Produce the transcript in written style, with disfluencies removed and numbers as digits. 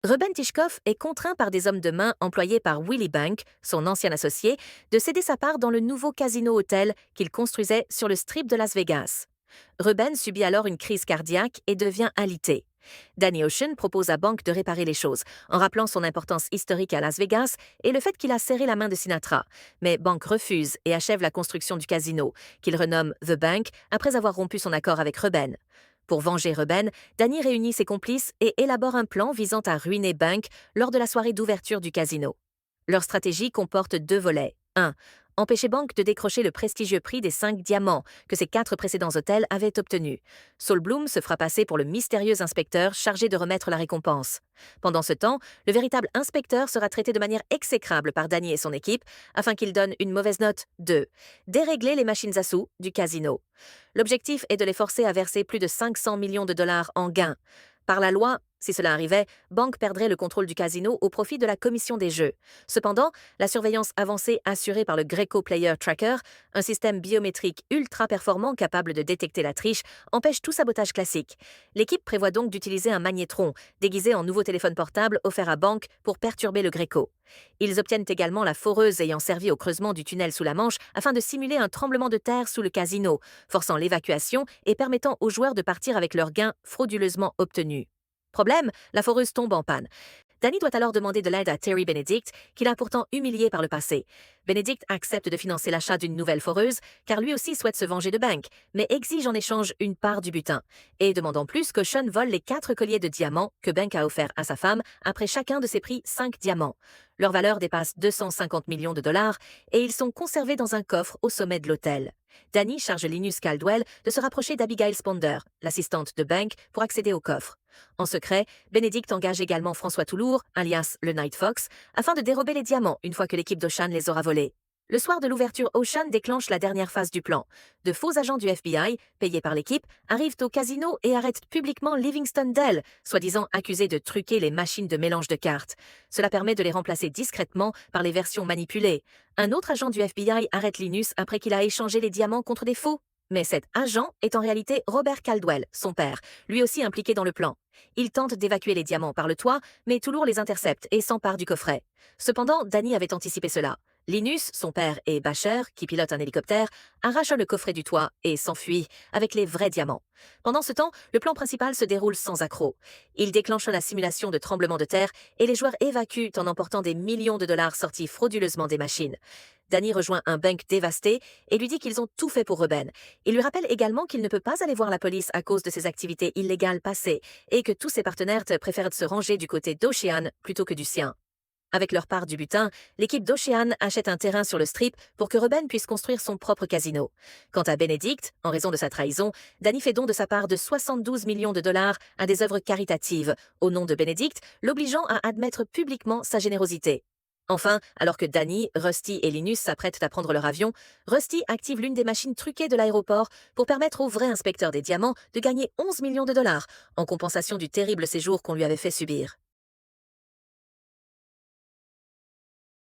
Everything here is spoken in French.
Ruben Tishkov est contraint par des hommes de main employés par Willie Bank, son ancien associé, de céder sa part dans le nouveau casino-hôtel qu'il construisait sur le strip de Las Vegas. Ruben subit alors une crise cardiaque et devient alité. Danny Ocean propose à Bank de réparer les choses, en rappelant son importance historique à Las Vegas et le fait qu'il a serré la main de Sinatra. Mais Bank refuse et achève la construction du casino, qu'il renomme The Bank après avoir rompu son accord avec Ruben. Pour venger Ruben, Danny réunit ses complices et élabore un plan visant à ruiner Bank lors de la soirée d'ouverture du casino. Leur stratégie comporte deux volets. 1. Empêcher Bank de décrocher le prestigieux prix des 5 diamants que ses 4 précédents hôtels avaient obtenus. Saul Bloom se fera passer pour le mystérieux inspecteur chargé de remettre la récompense. Pendant ce temps, le véritable inspecteur sera traité de manière exécrable par Danny et son équipe afin qu'il donne une mauvaise note. 2. Dérégler les machines à sous du casino. L'objectif est de les forcer à verser plus de 500 millions de dollars en gains. Par la loi, si cela arrivait, Bank perdrait le contrôle du casino au profit de la commission des jeux. Cependant, la surveillance avancée assurée par le Greco Player Tracker, un système biométrique ultra performant capable de détecter la triche, empêche tout sabotage classique. L'équipe prévoit donc d'utiliser un magnétron, déguisé en nouveau téléphone portable offert à Bank pour perturber le Greco. Ils obtiennent également la foreuse ayant servi au creusement du tunnel sous la Manche afin de simuler un tremblement de terre sous le casino, forçant l'évacuation et permettant aux joueurs de partir avec leurs gains frauduleusement obtenus. Problème, la foreuse tombe en panne. Danny doit alors demander de l'aide à Terry Benedict, qu'il a pourtant humilié par le passé. Benedict accepte de financer l'achat d'une nouvelle foreuse, car lui aussi souhaite se venger de Bank, mais exige en échange une part du butin, et demande en plus que Sean vole les 4 colliers de diamants que Bank a offerts à sa femme après chacun de ses prix 5 diamants. Leur valeur dépasse 250 millions de dollars, et ils sont conservés dans un coffre au sommet de l'hôtel. Danny charge Linus Caldwell de se rapprocher d'Abigail Sponder, l'assistante de Bank, pour accéder au coffre. En secret, Benedict engage également François Toulour, alias le Night Fox, afin de dérober les diamants une fois que l'équipe d'Ocean les aura volés. Le soir de l'ouverture, Ocean déclenche la dernière phase du plan. De faux agents du FBI, payés par l'équipe, arrivent au casino et arrêtent publiquement Livingston Dell, soi-disant accusé de truquer les machines de mélange de cartes. Cela permet de les remplacer discrètement par les versions manipulées. Un autre agent du FBI arrête Linus après qu'il a échangé les diamants contre des faux. Mais cet agent est en réalité Robert Caldwell, son père, lui aussi impliqué dans le plan. Il tente d'évacuer les diamants par le toit, mais Toulour les intercepte et s'empare du coffret. Cependant, Danny avait anticipé cela. Linus, son père et Bacher, qui pilote un hélicoptère, arrachent le coffret du toit et s'enfuient avec les vrais diamants. Pendant ce temps, le plan principal se déroule sans accroc. Il déclenche la simulation de tremblement de terre et les joueurs évacuent en emportant des millions de dollars sortis frauduleusement des machines. Danny rejoint un Bank dévasté et lui dit qu'ils ont tout fait pour Ruben. Il lui rappelle également qu'il ne peut pas aller voir la police à cause de ses activités illégales passées et que tous ses partenaires préfèrent se ranger du côté d'Ocean plutôt que du sien. Avec leur part du butin, l'équipe d'Ocean achète un terrain sur le strip pour que Ruben puisse construire son propre casino. Quant à Benedict, en raison de sa trahison, Danny fait don de sa part de 72 millions de dollars à des œuvres caritatives, au nom de Benedict, l'obligeant à admettre publiquement sa générosité. Enfin, alors que Danny, Rusty et Linus s'apprêtent à prendre leur avion, Rusty active l'une des machines truquées de l'aéroport pour permettre au vrai inspecteur des diamants de gagner 11 millions de dollars en compensation du terrible séjour qu'on lui avait fait subir.